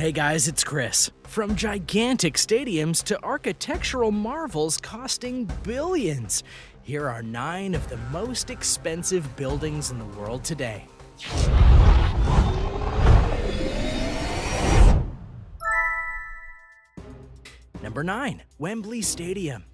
Hey guys, it's Chris. From gigantic stadiums to architectural marvels costing billions, here are 9 of the most expensive buildings in the world today. Number 9. Wembley Stadium.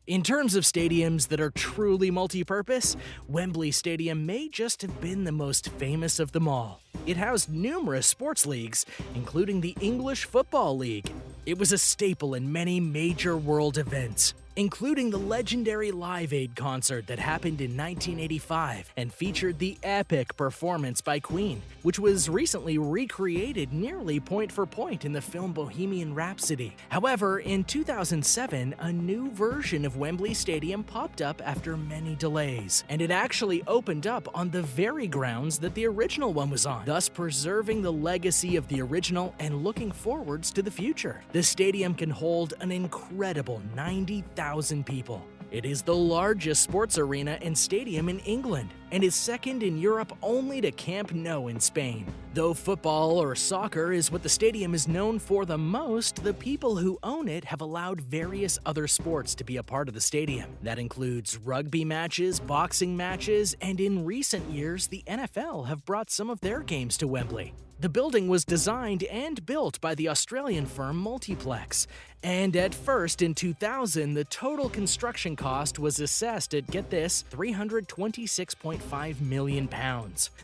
In terms of stadiums that are truly multi-purpose, Wembley Stadium may just have been the most famous of them all. It housed numerous sports leagues, including the English Football League. It was a staple in many major world events, including the legendary Live Aid concert that happened in 1985 and featured the epic performance by Queen, which was recently recreated nearly point for point in the film Bohemian Rhapsody. However, in 2007, a new version of Wembley Stadium popped up after many delays, and it actually opened up on the very grounds that the original one was on, thus preserving the legacy of the original and looking forwards to the future. The stadium can hold an incredible 90,000 people. It is the largest sports arena and stadium in England, and is second in Europe only to Camp Nou in Spain. Though football or soccer is what the stadium is known for the most, the people who own it have allowed various other sports to be a part of the stadium. That includes rugby matches, boxing matches, and in recent years, the NFL have brought some of their games to Wembley. The building was designed and built by the Australian firm Multiplex, and at first in 2000, the total construction cost was assessed at, get this, £326.5 million.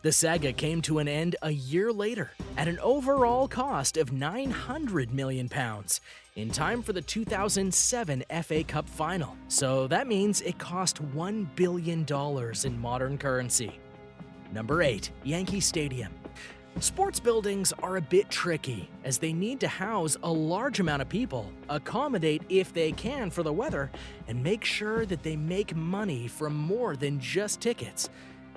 The saga came to an end a year later at an overall cost of £900 million, in time for the 2007 FA Cup final. So that means it cost $1 billion in modern currency. Number 8. Yankee Stadium. Sports buildings are a bit tricky, as they need to house a large amount of people, accommodate if they can for the weather, and make sure that they make money from more than just tickets.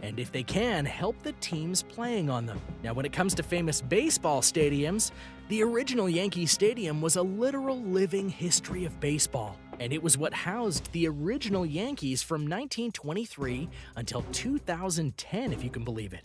And if they can, help the teams playing on them. Now, when it comes to famous baseball stadiums, the original Yankee Stadium was a literal living history of baseball, and it was what housed the original Yankees from 1923 until 2010, if you can believe it.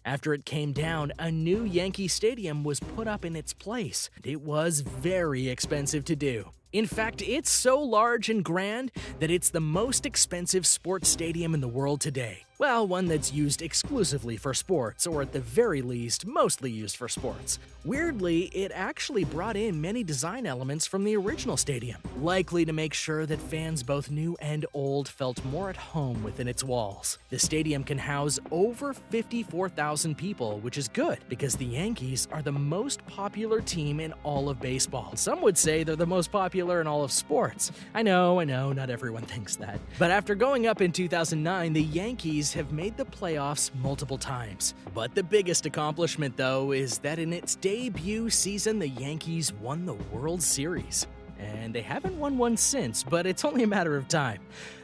After it came down, a new Yankee Stadium was put up in its place. It was very expensive to do. In fact, it's so large and grand that it's the most expensive sports stadium in the world today. Well, one that's used exclusively for sports, or at the very least, mostly used for sports. Weirdly, it actually brought in many design elements from the original stadium, likely to make sure that fans both new and old felt more at home within its walls. The stadium can house over 54,000 people, which is good, because the Yankees are the most popular team in all of baseball. Some would say they're the most popular in all of sports. I know, not everyone thinks that. But after going up in 2009, the Yankees have made the playoffs multiple times. But the biggest accomplishment, though, is that in its debut season, the Yankees won the World Series. And they haven't won one since, but it's only a matter of time.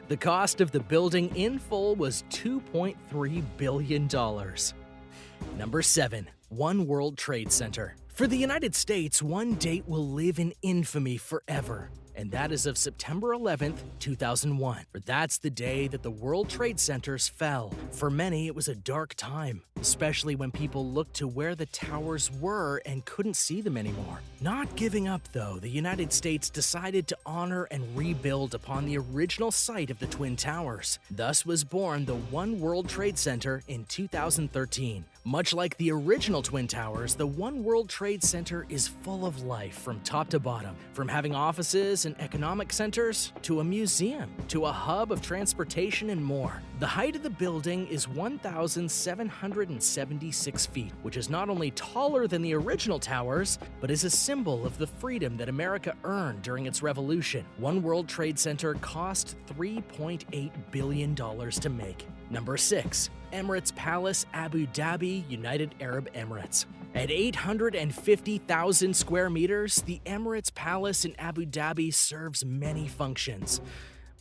The cost of the building in full was $2.3 billion. Number 7. One World Trade Center. For the United States, one date will live in infamy forever, and that is of September 11th, 2001. For that's the day that the World Trade Centers fell. For many, it was a dark time, especially when people looked to where the towers were and couldn't see them anymore. Not giving up, though, the United States decided to honor and rebuild upon the original site of the Twin Towers. Thus was born the One World Trade Center in 2013. Much like the original Twin Towers, the One World Trade Center is full of life from top to bottom, from having offices and economic centers, to a museum, to a hub of transportation and more. The height of the building is 1,776 feet, which is not only taller than the original towers, but is a symbol of the freedom that America earned during its revolution. One World Trade Center cost $3.8 billion to make. Number 6. Emirates Palace, Abu Dhabi, United Arab Emirates. At 850,000 square meters, the Emirates Palace in Abu Dhabi serves many functions.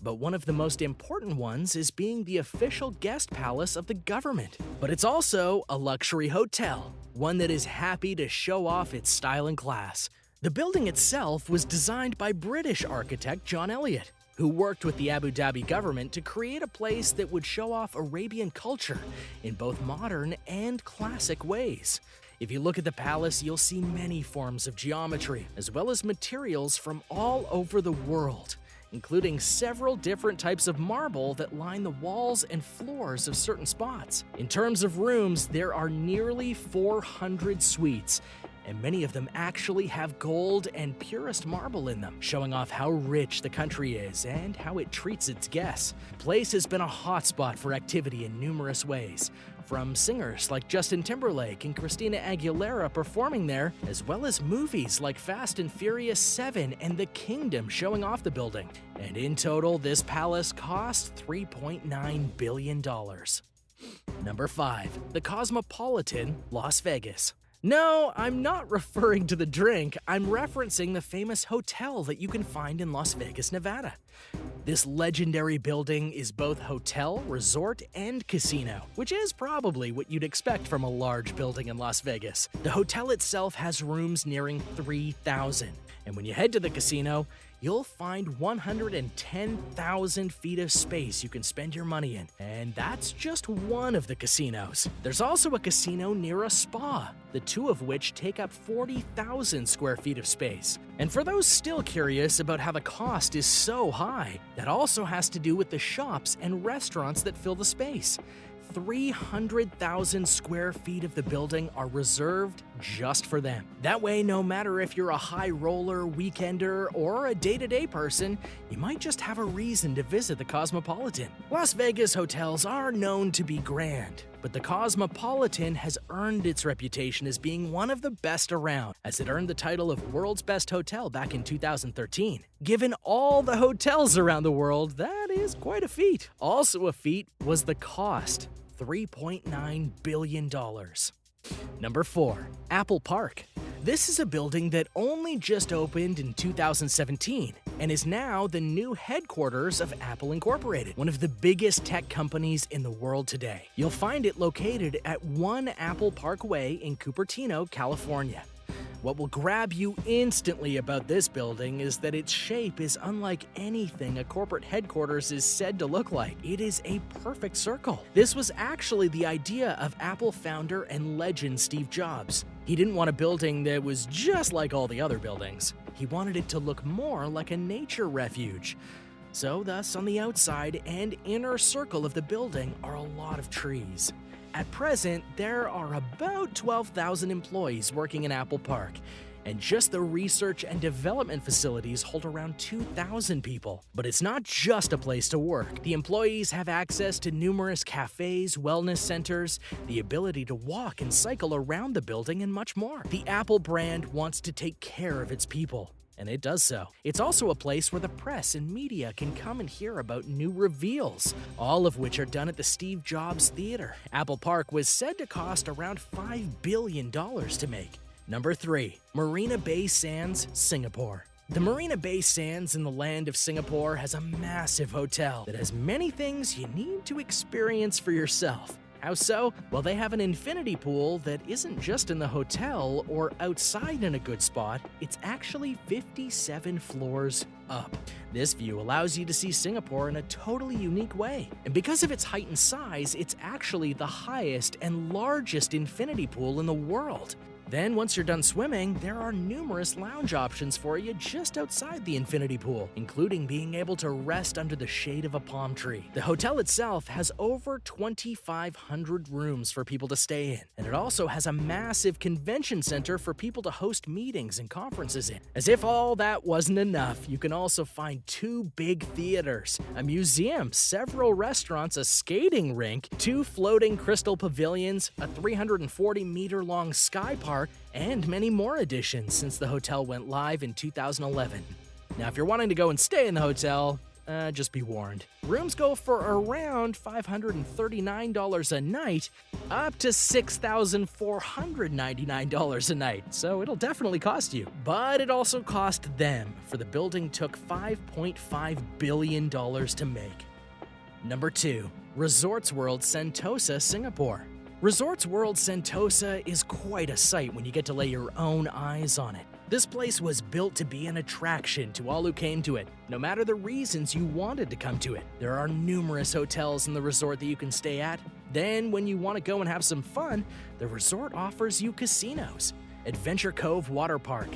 But one of the most important ones is being the official guest palace of the government. But it's also a luxury hotel, one that is happy to show off its style and class. The building itself was designed by British architect John Elliott, who worked with the Abu Dhabi government to create a place that would show off Arabian culture in both modern and classic ways. If you look at the palace, you'll see many forms of geometry, as well as materials from all over the world, including several different types of marble that line the walls and floors of certain spots. In terms of rooms, there are nearly 400 suites, and many of them actually have gold and purest marble in them, showing off how rich the country is and how it treats its guests. The place has been a hotspot for activity in numerous ways, from singers like Justin Timberlake and Christina Aguilera performing there, as well as movies like Fast and Furious 7 and The Kingdom showing off the building. And in total, this palace cost $3.9 billion. Number 5. The Cosmopolitan, Las Vegas. No, I'm not referring to the drink, I'm referencing the famous hotel that you can find in Las Vegas, Nevada. This legendary building is both hotel, resort, and casino, which is probably what you'd expect from a large building in Las Vegas. The hotel itself has rooms nearing 3,000, and when you head to the casino, you'll find 110,000 feet of space you can spend your money in, and that's just one of the casinos. There's also a casino near a spa, the two of which take up 40,000 square feet of space. And for those still curious about how the cost is so high, that also has to do with the shops and restaurants that fill the space. 300,000 square feet of the building are reserved just for them. That way, no matter if you're a high roller, weekender, or a day-to-day person, you might just have a reason to visit the Cosmopolitan. Las Vegas hotels are known to be grand, but the Cosmopolitan has earned its reputation as being one of the best around, as it earned the title of World's Best Hotel back in 2013. Given all the hotels around the world, that is quite a feat. Also a feat was the cost, $3.9 billion. Number 4. Apple Park. This is a building that only just opened in 2017 and is now the new headquarters of Apple Incorporated, one of the biggest tech companies in the world today. You'll find it located at 1 Apple Park Way in Cupertino, California. What will grab you instantly about this building is that its shape is unlike anything a corporate headquarters is said to look like. It is a perfect circle. This was actually the idea of Apple founder and legend Steve Jobs. He didn't want a building that was just like all the other buildings. He wanted it to look more like a nature refuge. So thus, on the outside and inner circle of the building are a lot of trees. At present, there are about 12,000 employees working in Apple Park, and just the research and development facilities hold around 2,000 people. But it's not just a place to work. The employees have access to numerous cafes, wellness centers, the ability to walk and cycle around the building, and much more. The Apple brand wants to take care of its people, and it does so. It's also a place where the press and media can come and hear about new reveals, all of which are done at the Steve Jobs Theater. Apple Park was said to cost around $5 billion to make. Number 3. Marina Bay Sands, Singapore. The Marina Bay Sands in the land of Singapore has a massive hotel that has many things you need to experience for yourself. How so? Well, they have an infinity pool that isn't just in the hotel or outside in a good spot, it's actually 57 floors up. This view allows you to see Singapore in a totally unique way. And because of its height and size, it's actually the highest and largest infinity pool in the world. Then, once you're done swimming, there are numerous lounge options for you just outside the infinity pool, including being able to rest under the shade of a palm tree. The hotel itself has over 2,500 rooms for people to stay in, and it also has a massive convention center for people to host meetings and conferences in. As if all that wasn't enough, you can also find 2 big theaters, a museum, several restaurants, a skating rink, 2 floating crystal pavilions, a 340-meter-long sky park, and many more additions since the hotel went live in 2011. Now, if you're wanting to go and stay in the hotel, just be warned. Rooms go for around $539 a night, up to $6,499 a night, so it'll definitely cost you. But it also cost them, for the building took $5.5 billion to make. Number 2. Resorts World Sentosa, Singapore. Resorts World Sentosa is quite a sight when you get to lay your own eyes on it. This place was built to be an attraction to all who came to it, no matter the reasons you wanted to come to it. There are numerous hotels in the resort that you can stay at, Then, when you want to go and have some fun, the resort offers you casinos, Adventure Cove Water Park,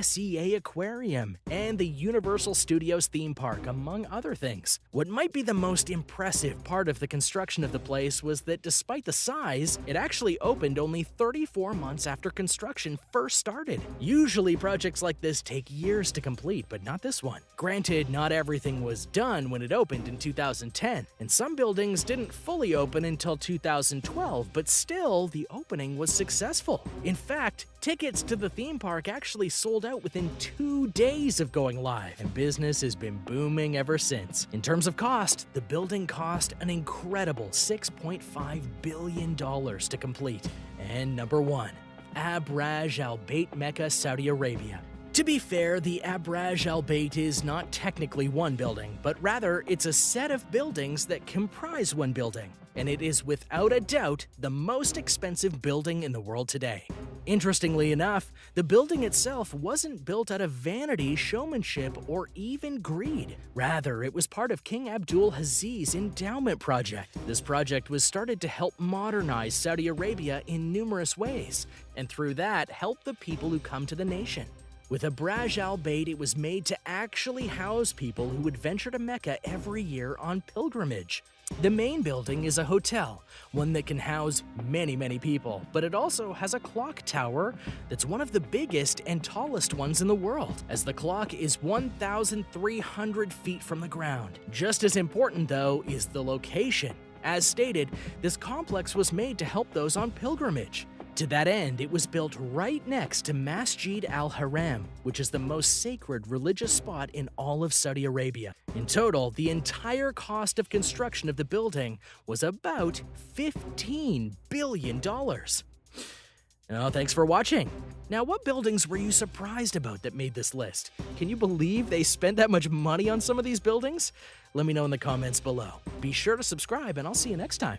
SEA Aquarium, and the Universal Studios theme park, among other things. What might be the most impressive part of the construction of the place was that despite the size, it actually opened only 34 months after construction first started. Usually projects like this take years to complete, but not this one. Granted, not everything was done when it opened in 2010, and some buildings didn't fully open until 2012, but still, the opening was successful. In fact, tickets to the theme park actually sold out within 2 days of going live, and business has been booming ever since. In terms of cost, the building cost an incredible $6.5 billion to complete. And number 1, Abraj Al Bait Mecca, Saudi Arabia. To be fair, the Abraj Al Bait is not technically one building, but rather it's a set of buildings that comprise one building, and it is without a doubt the most expensive building in the world today. Interestingly enough, the building itself wasn't built out of vanity, showmanship, or even greed. Rather, it was part of King Abdul Aziz's endowment project. This project was started to help modernize Saudi Arabia in numerous ways, and through that, help the people who come to the nation. With Abraj Al Bait, it was made to actually house people who would venture to Mecca every year on pilgrimage. The main building is a hotel, one that can house many people, but it also has a clock tower that's one of the biggest and tallest ones in the world, as the clock is 1,300 feet from the ground. Just as important, though, is the location. As stated, this complex was made to help those on pilgrimage. To that end, it was built right next to Masjid al-Haram, which is the most sacred religious spot in all of Saudi Arabia. In total, the entire cost of construction of the building was about $15 billion. Oh, thanks for watching. Now, what buildings were you surprised about that made this list? Can you believe they spent that much money on some of these buildings? Let me know in the comments below. Be sure to subscribe, and I'll see you next time.